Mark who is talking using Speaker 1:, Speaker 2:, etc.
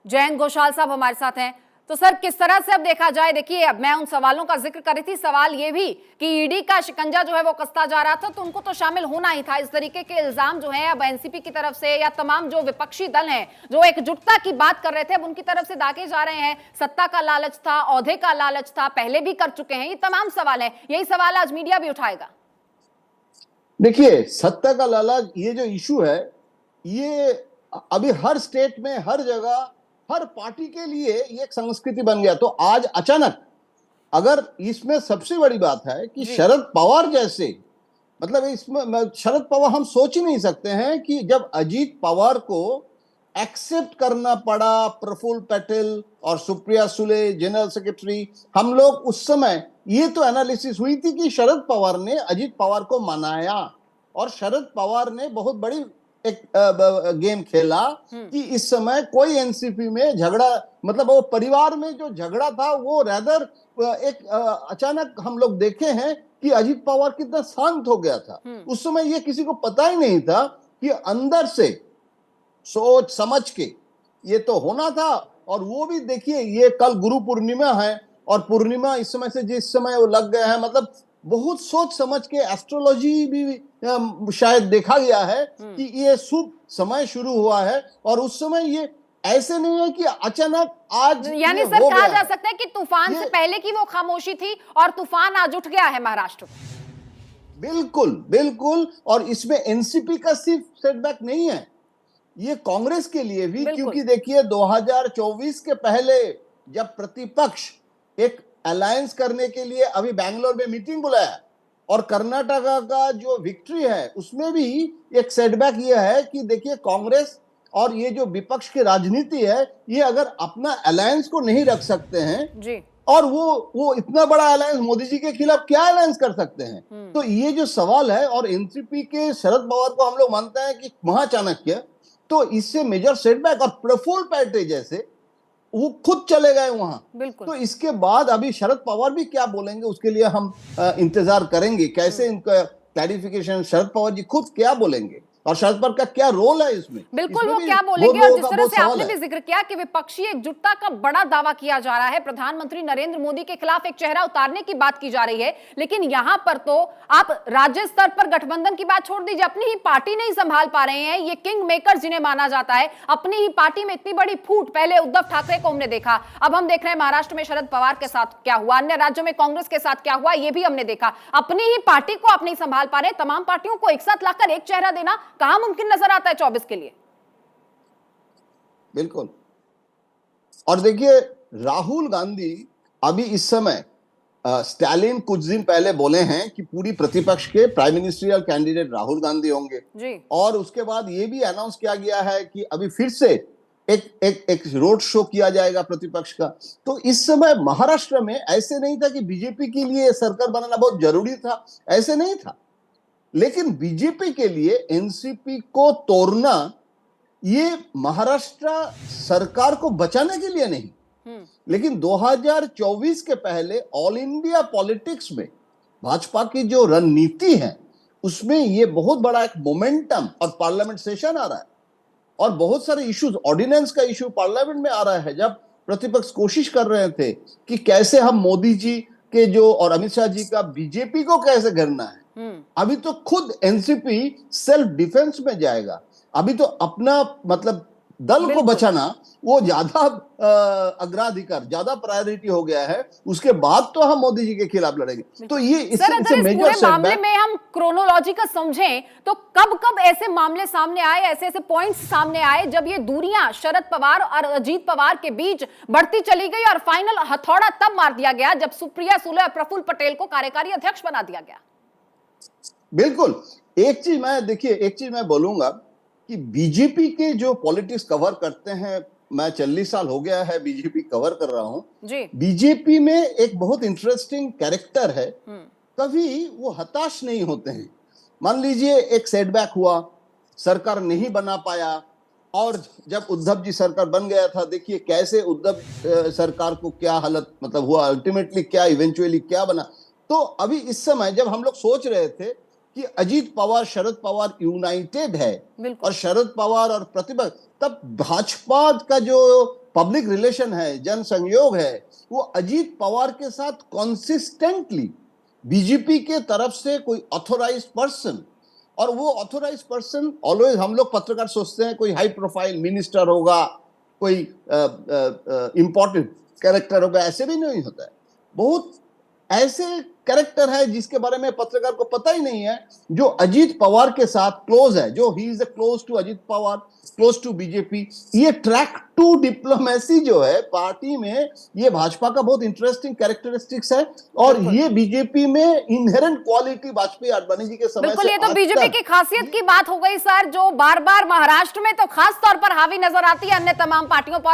Speaker 1: जयंत घोषाल साहब हमारे साथ हैं। तो सर, किस तरह से अब देखा जाए, देखिए अब मैं उन सवालों का जिक्र कर रही थी, सवाल ये भी कि ईडी का शिकंजा जो है वो कसता जा रहा था, तो उनको तो शामिल होना ही था। इस तरीके के इल्जाम जो है अब एनसीपी की तरफ से या तमाम जो विपक्षी दल हैं जो एकजुटता की बात कर रहे थे, अब उनकी तरफ से दागे जा रहे हैं। सत्ता का लालच था, ओहदे का लालच था, पहले भी कर चुके हैं, ये तमाम सवाल है। यही सवाल आज मीडिया भी उठाएगा।
Speaker 2: देखिए, सत्ता का लालच ये जो इशू है, ये अभी हर स्टेट में, हर जगह, हर पार्टी के लिए ये एक संस्कृति बन गया। तो आज अचानक, अगर इसमें सबसे बड़ी बात है कि शरद पवार जैसे, मतलब इसमें शरद पवार, हम सोच ही नहीं सकते हैं कि जब अजीत पवार को एक्सेप्ट करना पड़ा प्रफुल्ल पटेल और सुप्रिया सुले जनरल सेक्रेटरी, हम लोग उस समय ये तो एनालिसिस हुई थी कि शरद पवार ने अजीत पवार को मनाया और शरद पवार ने बहुत बड़ी एक गेम खेला कि इस समय कोई एनसीपी में झगड़ा, मतलब वो परिवार में जो झगड़ा था वो रैदर एक अचानक हम लोग देखे हैं कि अजीत पवार कितना शांत हो गया था। उस समय ये किसी को पता ही नहीं था कि अंदर से सोच समझ के ये तो होना था। और वो भी देखिए, ये कल गुरु पूर्णिमा है और पूर्णिमा इस समय से जिस समय वो लग गए हैं, मतलब बहुत सोच समझ के एस्ट्रोलॉजी भी शायद देखा गया है कि ये शुभ समय शुरू हुआ है। और उस समय ये ऐसे नहीं है कि अचानक आज,
Speaker 1: यानी सर कहा जा सकता है कि तूफान से पहले की वो खामोशी थी और तूफान आज उठ गया है महाराष्ट्र में।
Speaker 2: बिल्कुल बिल्कुल। और इसमें एनसीपी का सिर्फ सेटबैक नहीं है, ये कांग्रेस के लिए भी, क्योंकि देखिए 2024 के पहले जब प्रतिपक्ष एक अलायंस करने के लिए अभी बैंगलोर में मीटिंग बुलाया और कर्नाटका का जो विक्ट्री है उसमें भी एक सेटबैक ये है कि देखिए कांग्रेस और ये जो विपक्ष की राजनीति है, ये अगर अपना अलायंस को नहीं रख सकते हैं
Speaker 1: जी, और
Speaker 2: वो इतना बड़ा अलायंस मोदी जी के खिलाफ क्या अलायंस कर सकते हैं। तो ये जो सवाल है, और एनसीपी के शरद पवार को हम लोग मानते हैं कि महाचाणक्य, तो इससे मेजर सेटबैक। और प्रफुल्ल पटेल जैसे वो खुद चले गए वहां, तो इसके बाद अभी शरद पवार भी क्या बोलेंगे उसके लिए हम इंतजार करेंगे, कैसे इनका क्लैरिफिकेशन, शरद पवार जी खुद क्या बोलेंगे और शरद पवार का क्या रोल है इसमें।
Speaker 1: बिल्कुल वो क्या बोलेंगे। और जिस तरह से आपने भी जिक्र किया कि विपक्षी एकजुटता का बड़ा दावा किया जा रहा है, प्रधानमंत्री नरेंद्र मोदी के खिलाफ एक चेहरा उतारने की बात की जा रही है, लेकिन यहां पर तो आप राज्य स्तर पर गठबंधन की बात छोड़ दीजिए, अपनी ही पार्टी नहीं संभाल पा रहे हैं। ये किंग मेकर जिन्हें माना जाता है, अपनी ही पार्टी में इतनी बड़ी फूट, पहले उद्धव ठाकरे को हमने देखा, अब हम देख रहे हैं महाराष्ट्र में शरद पवार के साथ क्या हुआ, अन्य राज्यों में कांग्रेस के साथ क्या हुआ, ये भी हमने देखा। अपनी ही पार्टी को आप नहीं संभाल पा रहे, तमाम पार्टियों को एक साथ लाकर एक चेहरा देना कहां मुमकिन नजर आता है 24 के लिए।
Speaker 2: बिल्कुल। और देखिए, राहुल गांधी अभी इस समय, स्टालिन कुछ दिन पहले बोले हैं कि पूरी प्रतिपक्ष के prime ministerial candidate Rahul Gandhi होंगे जी। और उसके बाद ये भी अनाउंस किया गया है कि अभी फिर से एक रोड शो किया जाएगा प्रतिपक्ष का। तो इस समय महाराष्ट्र में ऐसे नहीं था कि बीजेपी के लिए सरकार बनाना बहुत जरूरी था, ऐसे नहीं था, लेकिन बीजेपी के लिए एनसीपी को तोड़ना ये महाराष्ट्र सरकार को बचाने के लिए नहीं, लेकिन 2024 के पहले ऑल इंडिया पॉलिटिक्स में भाजपा की जो रणनीति है उसमें ये बहुत बड़ा एक मोमेंटम, और पार्लियामेंट सेशन आ रहा है और बहुत सारे इश्यूज, ऑर्डिनेंस का इश्यू पार्लियामेंट में आ रहा है। जब प्रतिपक्ष कोशिश कर रहे थे कि कैसे हम मोदी जी के जो और अमित शाह जी का बीजेपी को कैसे घेरना है, अभी तो खुद एनसीपी सेल्फ डिफेंस में जाएगा। अभी तो अपना मतलब दल को बचाना वो ज्यादा अग्राधिकार, ज्यादा प्रायोरिटी हो गया है, उसके बाद तो हम मोदी जी के खिलाफ लड़ेंगे। तो ये इस
Speaker 1: पूरे मामले में हम क्रोनोलॉजी का समझें तो कब कब ऐसे मामले सामने आए, ऐसे ऐसे पॉइंट्स सामने आए जब ये दूरियां शरद पवार और अजीत पवार के बीच बढ़ती चली गई और फाइनल हथौड़ा तब मार दिया गया जब सुप्रिया सुले और प्रफुल्ल पटेल को कार्यकारी अध्यक्ष बना दिया गया।
Speaker 2: बिल्कुल। एक चीज मैं बोलूंगा कि बीजेपी के जो पॉलिटिक्स कवर करते हैं, मैं 40 साल हो गया है बीजेपी कवर कर रहा हूं जी। बीजेपी में एक बहुत इंटरेस्टिंग कैरेक्टर है, कभी वो हताश नहीं होते हैं। मान लीजिए एक सेटबैक हुआ, सरकार नहीं बना पाया, और जब उद्धव जी सरकार बन गया था, देखिए कैसे उद्धव सरकार को क्या हालत मतलब हुआ, अल्टीमेटली क्या इवेंचुअली क्या बना। तो अभी इस समय जब हम लोग सोच रहे थे कि अजीत पवार शरद पवार यूनाइटेड है और शरद पवार और प्रतिपक्ष, तब भाजपा का जो पब्लिक रिलेशन है, जन संयोग है, वो अजीत पवार के साथ कॉन्सिस्टेंटली बीजेपी के तरफ से कोई ऑथोराइज्ड पर्सन, और वो ऑथोराइज्ड पर्सन ऑलवेज, हम लोग पत्रकार सोचते हैं कोई हाई प्रोफाइल मिनिस्टर होगा, कोई इंपॉर्टेंट कैरेक्टर होगा, ऐसे भी नहीं होता है। बहुत ऐसे कैरेक्टर है जिसके बारे में पत्रकार को पता ही नहीं है, जो अजीत पवार के साथ क्लोज है, जो he is close to Ajit Pawar, close to BJP. ये ट्रैक टू डिप्लोमेसी जो है पार्टी में, ये भाजपा का बहुत इंटरेस्टिंग कैरेक्टरिस्टिक्स है, और ये बीजेपी में इनहेरेंट क्वालिटी वाजपेयी आडवाणी जी के समय
Speaker 1: बिल्कुल,
Speaker 2: से
Speaker 1: ये तो बीजेपी की खासियत की बात हो गई सर, जो बार बार महाराष्ट्र में तो खास तौर पर हावी नजर आती है, अन्य तमाम पार्टियों पर